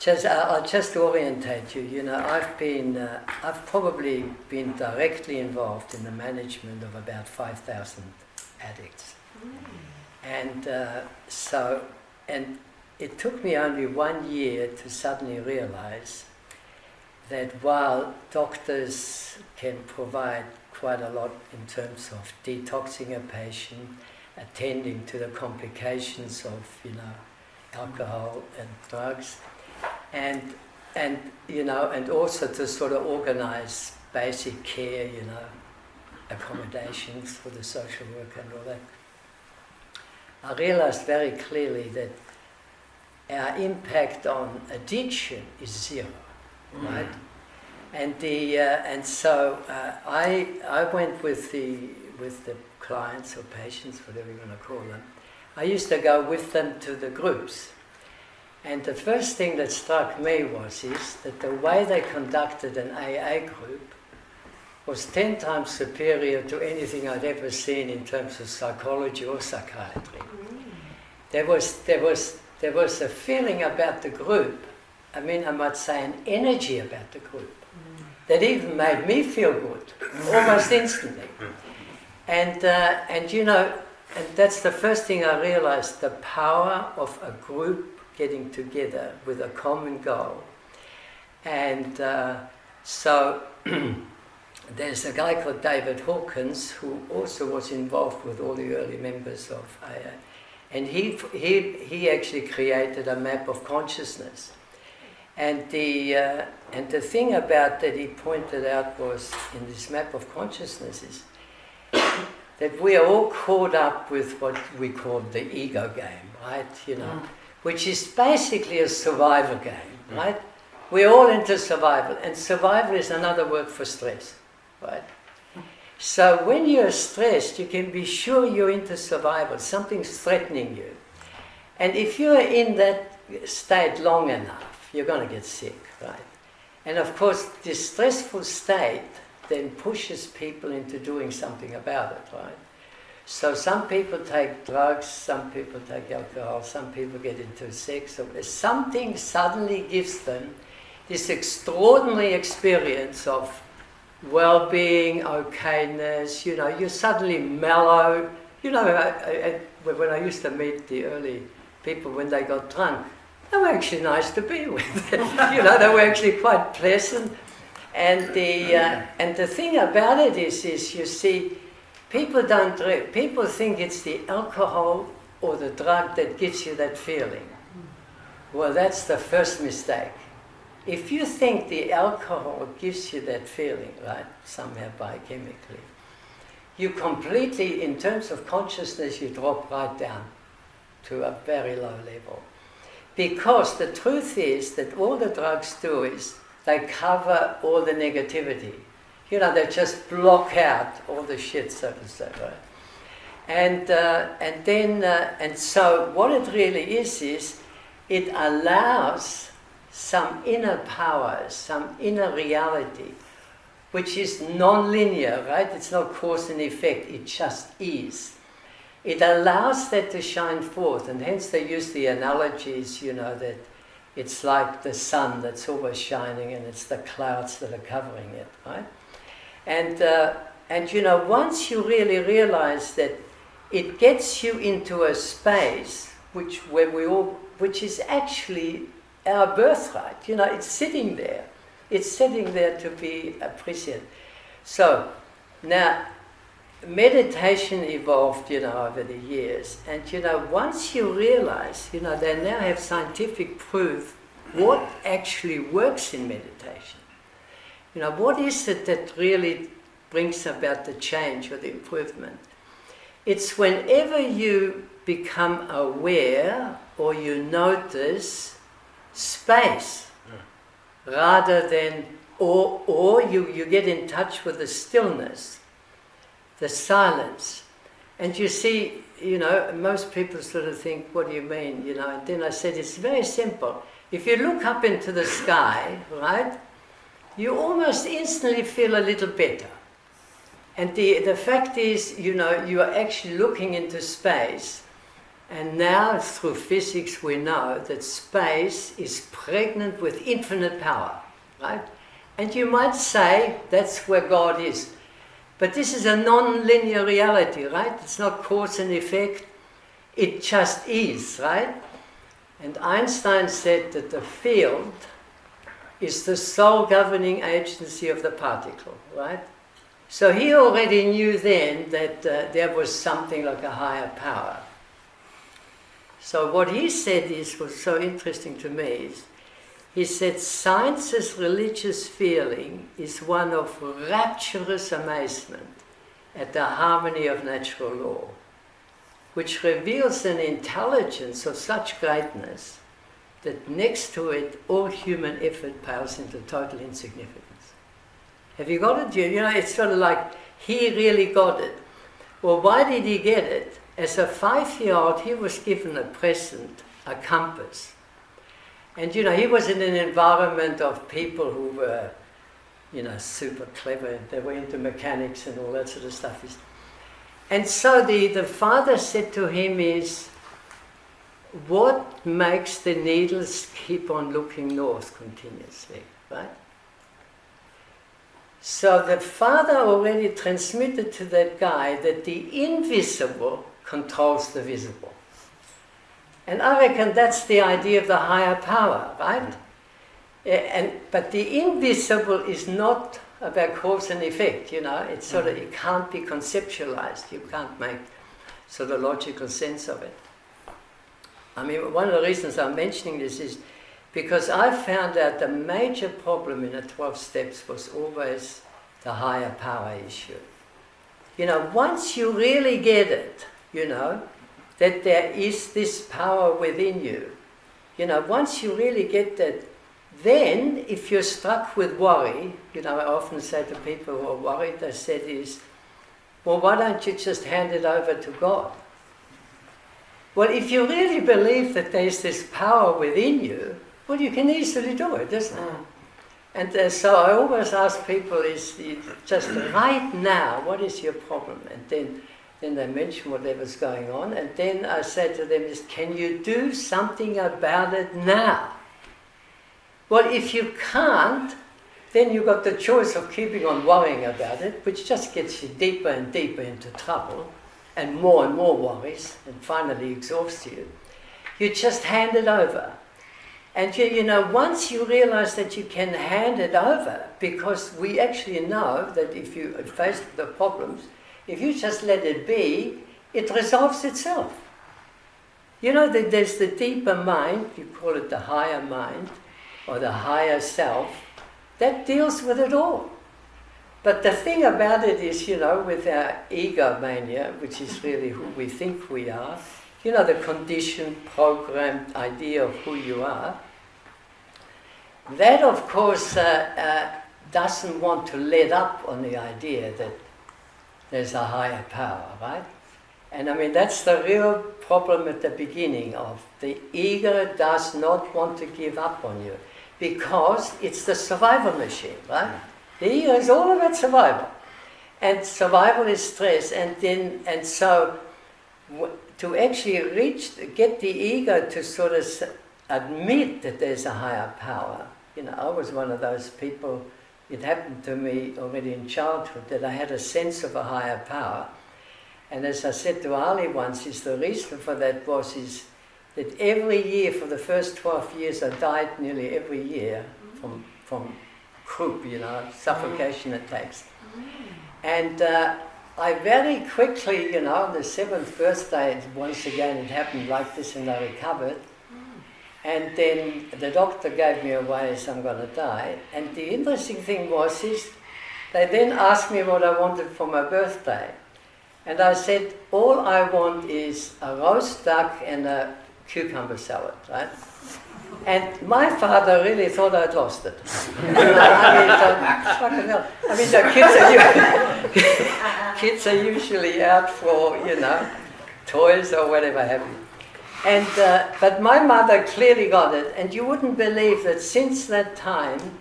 I'll just orientate you. You know, I've probably been directly involved in the management of about 5,000 addicts, and and it took me only 1 year to suddenly realize that while doctors can provide quite a lot in terms of detoxing a patient, attending to the complications of, you know, alcohol and drugs, and you know, and also to sort of organize basic care, you know, accommodations for the social worker and all that, I realized very clearly that our impact on addiction is zero, right? And so I went with the clients or patients, whatever you want to call them. I used to go with them to the groups, and the first thing that struck me is that the way they conducted an AA group was 10 times superior to anything I'd ever seen in terms of psychology or psychiatry. There was a feeling about the group, I mean, I might say an energy about the group, that even made me feel good, almost instantly. And you know, and that's the first thing I realized, the power of a group getting together with a common goal. And so there's a guy called David Hawkins who also was involved with all the early members of AA. And he actually created a map of consciousness. And the thing about that he pointed out was, in this map of consciousness, is that we are all caught up with what we call the ego game, right? You know, which is basically a survival game, right? We're all into survival, and survival is another word for stress, right? So when you're stressed, you can be sure you're into survival, something's threatening you. And if you're in that state long enough, you're going to get sick, right? And of course, this stressful state then pushes people into doing something about it, right? So some people take drugs, some people take alcohol, some people get into sex. So something suddenly gives them this extraordinary experience of well-being, okayness, you know, you're suddenly mellow. You know, when I used to meet the early people when they got drunk, they were actually nice to be with. You know, they were actually quite pleasant. And the thing about it is you see, people think it's the alcohol or the drug that gives you that feeling. Well, that's the first mistake. If you think the alcohol gives you that feeling, right, somehow biochemically, you completely, in terms of consciousness, you drop right down to a very low level. Because the truth is that all the drugs do is they cover all the negativity. You know, they just block out all the shit, so to say, right? And so what it really is it allows some inner powers, some inner reality, which is non-linear, right? It's not cause and effect, it just is. It allows that to shine forth, and hence they use the analogies, you know, that it's like the sun that's always shining and it's the clouds that are covering it, right? And you know, once you really realize that it gets you into a space which is actually our birthright, you know, it's sitting there. It's sitting there to be appreciated. So now, meditation evolved, you know, over the years, and you know, once you realize, you know, they now have scientific proof what actually works in meditation. You know, what is it that really brings about the change or the improvement? It's whenever you become aware or you notice space, rather than, or you get in touch with the stillness, the silence. And you see, you know, most people sort of think, what do you mean? You know, and then I said, it's very simple. If you look up into the sky, right, you almost instantly feel a little better. And the fact is, you know, you are actually looking into space, And now through physics we know that space is pregnant with infinite power, right? And you might say that's where God is. But this is a non-linear reality, right? It's not cause and effect. It just is, right? And Einstein said that the field is the sole governing agency of the particle, right? So he already knew then that there was something like a higher power. So what he said was so interesting to me is, he said science's religious feeling is one of rapturous amazement at the harmony of natural law, which reveals an intelligence of such greatness that next to it all human effort pales into total insignificance. Have you got it? You know, it's sort of like he really got it. Well, why did he get it? As a 5-year-old, he was given a present, a compass. And, you know, he was in an environment of people who were, you know, super clever. They were into mechanics and all that sort of stuff. And so the father said to him is, what makes the needles keep on looking north continuously, right? So the father already transmitted to that guy that the invisible controls the visible. And I reckon that's the idea of the higher power, right? But the invisible is not about cause and effect, you know. It's sort of, it can't be conceptualized. You can't make sort of logical sense of it. I mean, one of the reasons I'm mentioning this is because I found out the major problem in the 12 steps was always the higher power issue. You know, once you really get it, you know, that there is this power within you. You know, once you really get that, then if you're struck with worry, you know, I often say to people who are worried, I said is, well, why don't you just hand it over to God? Well, if you really believe that there's this power within you, well, you can easily do it, isn't it? And so I always ask people is, just right now, what is your problem? And then they mention whatever's going on, and then I say to them is, can you do something about it now? Well, if you can't, then you've got the choice of keeping on worrying about it, which just gets you deeper and deeper into trouble, and more worries, and finally exhausts you. You just hand it over. And you know, once you realize that you can hand it over, because we actually know that if you are faced with the problems, if you just let it be, it resolves itself. You know, that there's the deeper mind, you call it the higher mind, or the higher self, that deals with it all. But the thing about it is, you know, with our egomania, which is really who we think we are, you know, the conditioned, programmed idea of who you are, that of course doesn't want to let up on the idea that there's a higher power, right? And I mean, that's the real problem at the beginning of the ego does not want to give up on you because it's the survival machine, right? The ego is all about survival. And survival is stress. And so to actually get the ego to sort of admit that there's a higher power. You know, I was one of those people. It happened to me already in childhood that I had a sense of a higher power. And as I said to Ali once, is the reason for that is that every year for the first 12 years I died nearly every year from croup, you know, suffocation attacks. And I very quickly, you know, on the 7th birthday, once again it happened like this and I recovered. And then the doctor gave me away as I'm going to die. And the interesting thing is they then asked me what I wanted for my birthday. And I said, all I want is a roast duck and a cucumber salad, right? And my father really thought I'd lost it. I mean, the kids are usually out for, you know, toys or whatever have you. And but my mother clearly got it, and you wouldn't believe that since that time,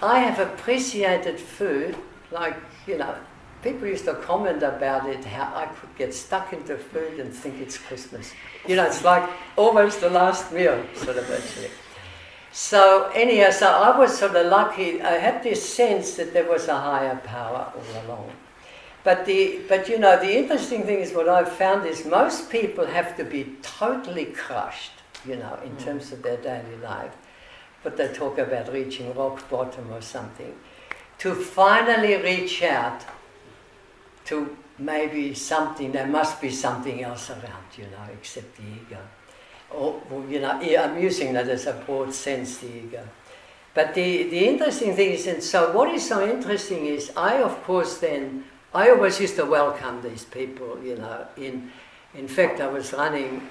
I have appreciated food like, you know, people used to comment about it, how I could get stuck into food and think it's Christmas. You know, it's like almost the last meal, sort of actually. So anyhow, so I was sort of lucky. I had this sense that there was a higher power all along. But you know, the interesting thing is what I've found is most people have to be totally crushed, you know, in terms of their daily life. But they talk about reaching rock bottom or something, to finally reach out to maybe something. There must be something else around, you know, except the ego. Or you know, I'm using that as a broad sense, the ego. But the interesting thing is, and so what is so interesting is, I always used to welcome these people, you know. In fact, I was running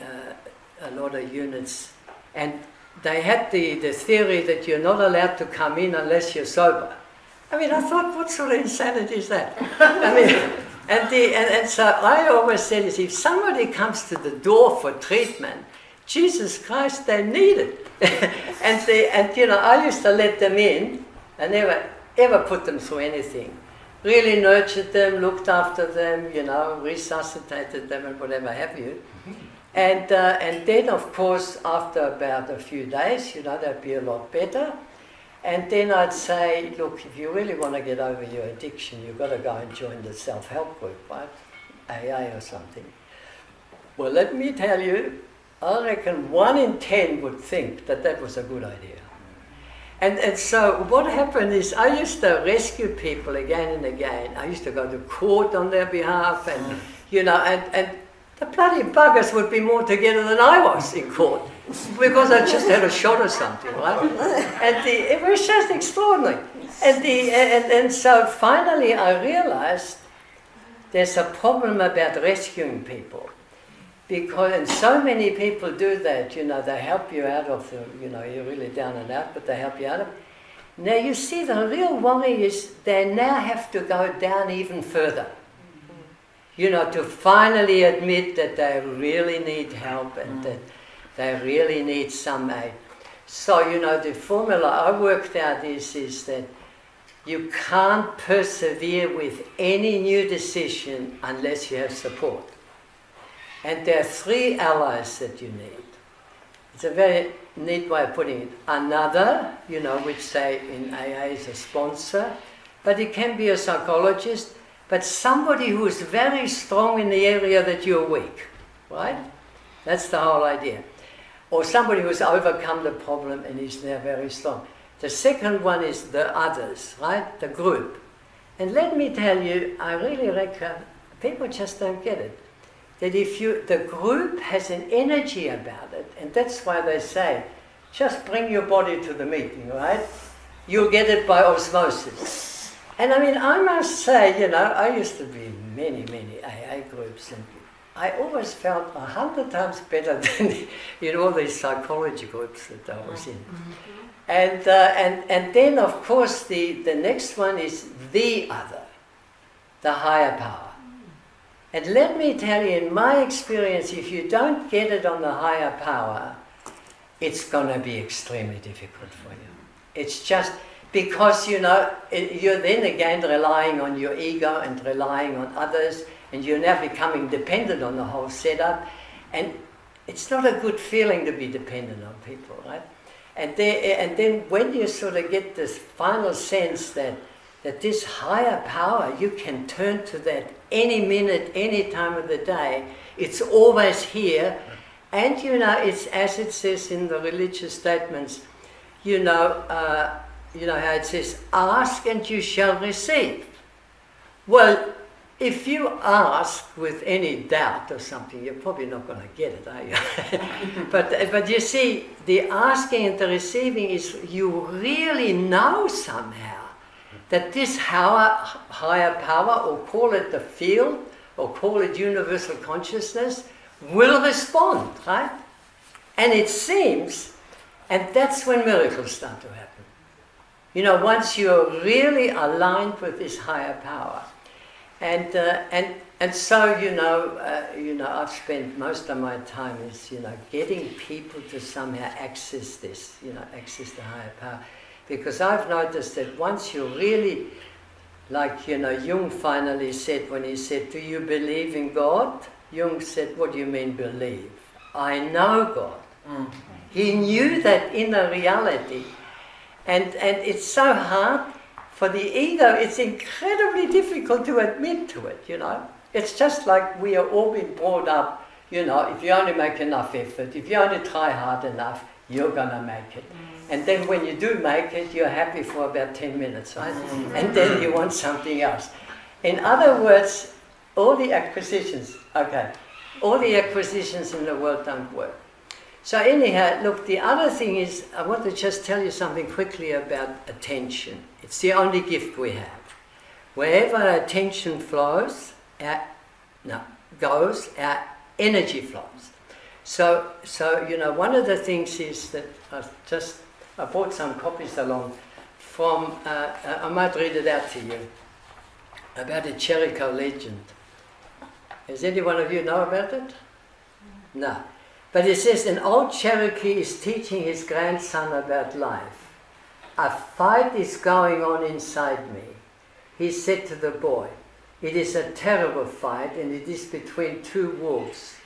a lot of units, and they had the theory that you're not allowed to come in unless you're sober. I mean, I thought, what sort of insanity is that? I mean, and so I always said is, if somebody comes to the door for treatment, Jesus Christ, they need it. and you know, I used to let them in. I never ever put them through anything. Really nurtured them, looked after them, you know, resuscitated them and whatever have you. And then, of course, after about a few days, you know, they'd be a lot better. And then I'd say, look, if you really want to get over your addiction, you've got to go and join the self-help group, right? AA or something. Well, let me tell you, I reckon 1 in 10 would think that that was a good idea. And so what happened is, I used to rescue people again and again. I used to go to court on their behalf, and you know, and the bloody buggers would be more together than I was in court, because I just had a shot or something, right? And it was just extraordinary. And so finally I realized there's a problem about rescuing people. Because, and so many people do that, you know, they help you out of the, you know, you're really down and out, but they help you out of it. Now you see, the real worry is they now have to go down even further. You know, to finally admit that they really need help and that they really need some aid. So, you know, the formula I worked out is that you can't persevere with any new decision unless you have support. And there are 3 allies that you need. It's a very neat way of putting it. Another, you know, which say in AA is a sponsor, but it can be a psychologist, but somebody who is very strong in the area that you're weak, right? That's the whole idea. Or somebody who's overcome the problem and is now very strong. The second one is the others, right? The group. And let me tell you, I really reckon people just don't get it. That if the group has an energy about it, and that's why they say, just bring your body to the meeting, right? You'll get it by osmosis. And I mean, I must say, you know, I used to be in many AA groups, and I always felt 100 times better than in all these psychology groups that I was in. And then, of course, the next one is the other, the higher power. And let me tell you, in my experience, if you don't get it on the higher power, it's going to be extremely difficult for you. It's just because, you know, you're then again relying on your ego and relying on others, and you're now becoming dependent on the whole setup. And it's not a good feeling to be dependent on people, right? And then when you sort of get this final sense that this higher power, you can turn to that any minute, any time of the day. It's always here. And, you know, it's as it says in the religious statements, you know how it says, ask and you shall receive. Well, if you ask with any doubt or something, you're probably not going to get it, are you? But you see, the asking and the receiving is you really know somehow that this higher power, or call it the field, or call it universal consciousness, will respond, right? And it seems, and that's when miracles start to happen. You know, once you're really aligned with this higher power. And so, you know, I've spent most of my time is, you know, getting people to somehow access this, you know, access the higher power. Because I've noticed that once you really Like, Jung finally said, when he said, do you believe in God? Jung said, what do you mean believe? I know God. He knew that inner reality. And it's so hard for the ego, it's incredibly difficult to admit to it, It's just like we are all being brought up, if you only make enough effort, if you only try hard enough, you're going to make it. And then when you do make it, you're happy for about 10 minutes, right? And then you want something else. In other words, all the acquisitions in the world don't work. So anyhow, look, the other thing is, I want to just tell you something quickly about attention. It's the only gift we have. Wherever attention flows, our energy flows. So one of the things is that I brought some copies along from, I might read it out to you, about a Jericho legend. Does any one of you know about it? No. But it says, an old Cherokee is teaching his grandson about life. A fight is going on inside me. He said to the boy, it is a terrible fight, and it is between two wolves.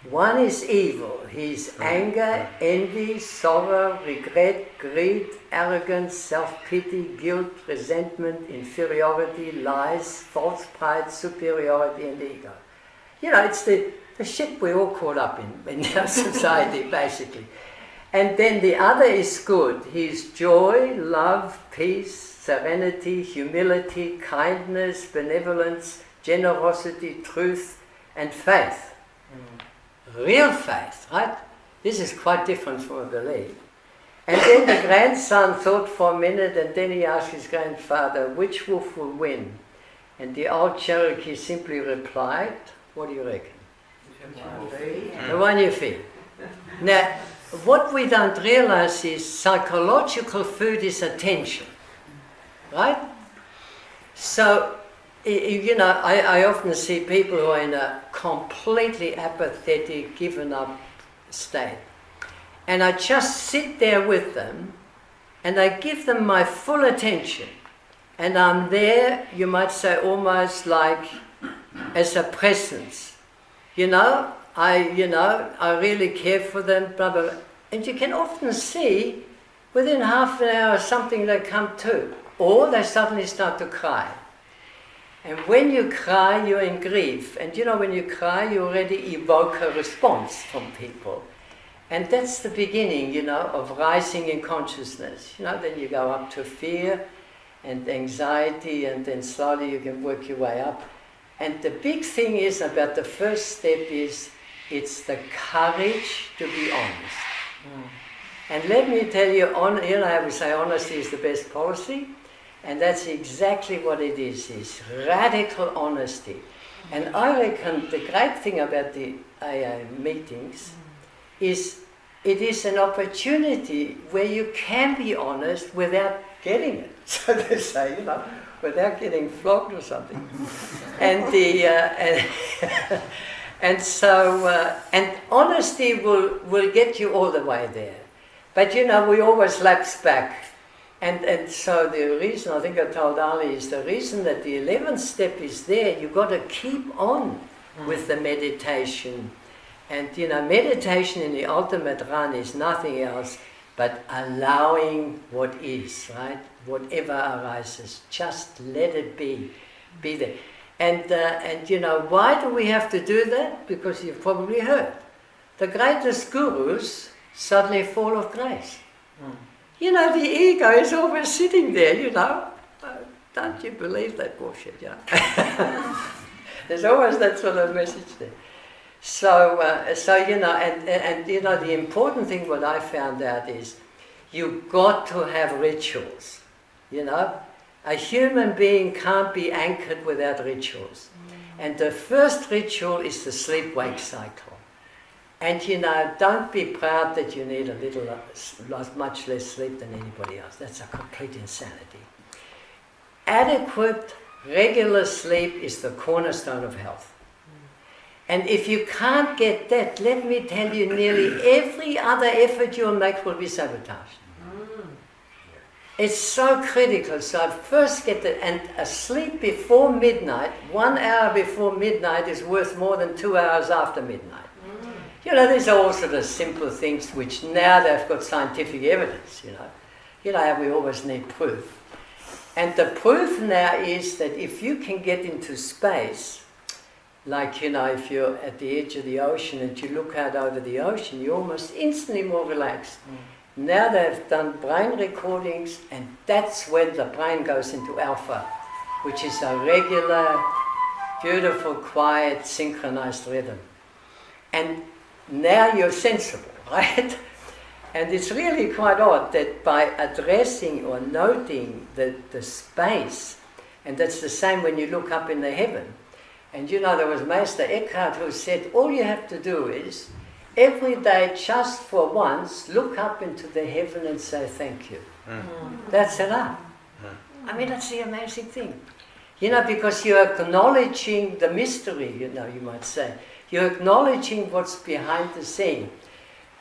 One is evil. He's anger, envy, sorrow, regret, greed, arrogance, self-pity, guilt, resentment, inferiority, lies, false pride, superiority, and ego. It's the shit we're all caught up in our society, basically. And then the other is good. He's joy, love, peace, serenity, humility, kindness, benevolence, generosity, truth, and faith. Real faith, right? This is quite different from a belief. And then the grandson thought for a minute, and then he asked his grandfather, which wolf will win? And the old Cherokee simply replied, what do you reckon? The one you feed. Now, what we don't realize is psychological food is attention, right? So, I often see people who are in a completely apathetic, given up state. And I just sit there with them, and I give them my full attention. And I'm there, you might say, almost like as a presence. I really care for them, blah, blah, blah. And you can often see, within half an hour, something they come to. Or they suddenly start to cry. And when you cry, you're in grief. And when you cry, you already evoke a response from people. And that's the beginning, of rising in consciousness. Then you go up to fear and anxiety, and then slowly you can work your way up. And the big thing is about the first step is, it's the courage to be honest. And let me tell you, I would say honesty is the best policy. And that's exactly what it is radical honesty. And I reckon the great thing about the AA meetings is it is an opportunity where you can be honest without getting it, so they say, without getting flogged or something. And honesty will get you all the way there. But we always lapse back. And so the reason, I think I told Ali, is the reason that the 11th step is there, you've got to keep on with the meditation. And meditation in the ultimate run is nothing else but allowing what is, right? Whatever arises, just let it be there. And why do we have to do that? Because you've probably heard. The greatest gurus suddenly fall of grace. The ego is always sitting there, Don't you believe that bullshit, There's always that sort of message there. So the important thing what I found out is you've got to have rituals, A human being can't be anchored without rituals. And the first ritual is the sleep-wake cycle. And don't be proud that you need much less sleep than anybody else. That's a complete insanity. Adequate, regular sleep is the cornerstone of health. And if you can't get that, let me tell you, nearly every other effort you'll make will be sabotaged. It's so critical. So I first get the, and a sleep before midnight, 1 hour before midnight is worth more than 2 hours after midnight. You know, these are all sort of simple things which now they've got scientific evidence, you know. You know, we always need proof. And the proof now is that if you can get into space, like, you know, if you're at the edge of the ocean and you look out over the ocean, you're almost instantly more relaxed. Now they've done brain recordings, and that's when the brain goes into alpha, which is a regular, beautiful, quiet, synchronized rhythm. And now you're sensible, right? And it's really quite odd that by addressing or noting the space, and that's the same when you look up in the heaven. And you know, there was Meister Eckhart who said, all you have to do is, every day, just for once, look up into the heaven and say thank you. That's enough. I mean, that's the amazing thing. You know, because you're acknowledging the mystery, you know, you might say. You're acknowledging what's behind the scene.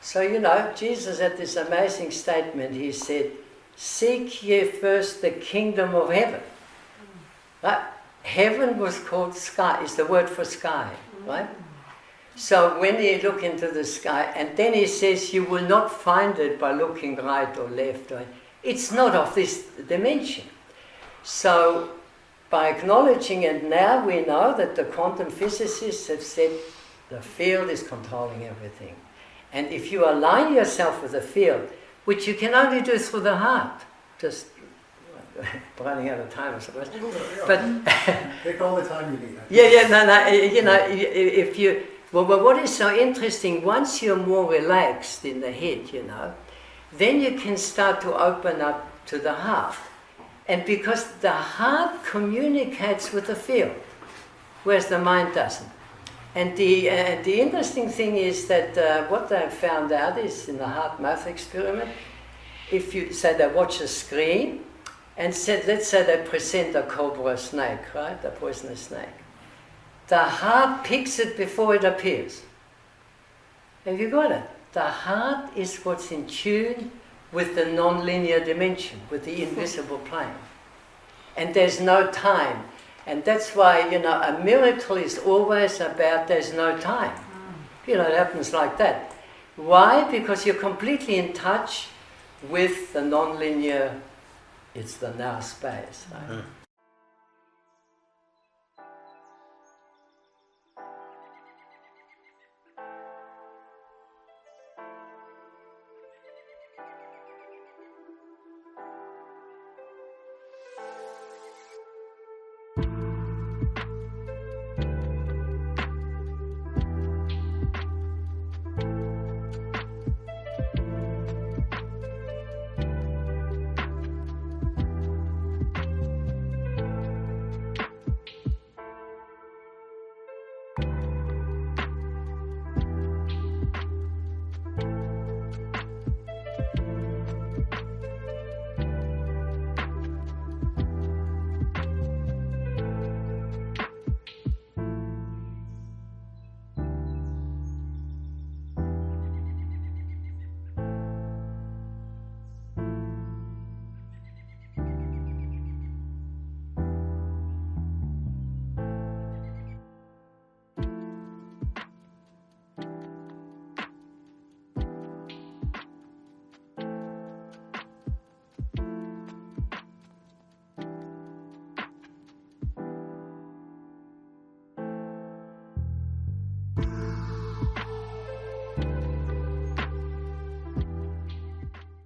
So, you know, Jesus had this amazing statement. He said, seek ye first the kingdom of heaven. Right? Heaven was called sky, is the word for sky, right? So when you look into the sky, and then he says you will not find it by looking right or left. It's not of this dimension. So by acknowledging it, now we know that the quantum physicists have said the field is controlling everything. And if you align yourself with the field, which you can only do through the heart, just running out of time, I suppose. But take all the time you need. You know, if you, well, what is so interesting, once you're more relaxed in the head, you know, then you can start to open up to the heart. And because the heart communicates with the field, whereas the mind doesn't. And the interesting thing is that what they've found out is in the heart-mouth experiment, if you say they watch a screen, and said, let's say they present a cobra snake, right, a poisonous snake. The heart picks it before it appears. Have you got it? The heart is what's in tune with the non-linear dimension, with the invisible plane. And there's no time. And that's why, you know, a miracle is always about there's no time. You know, it happens like that. Why? Because you're completely in touch with the non-linear, it's the now space. Right?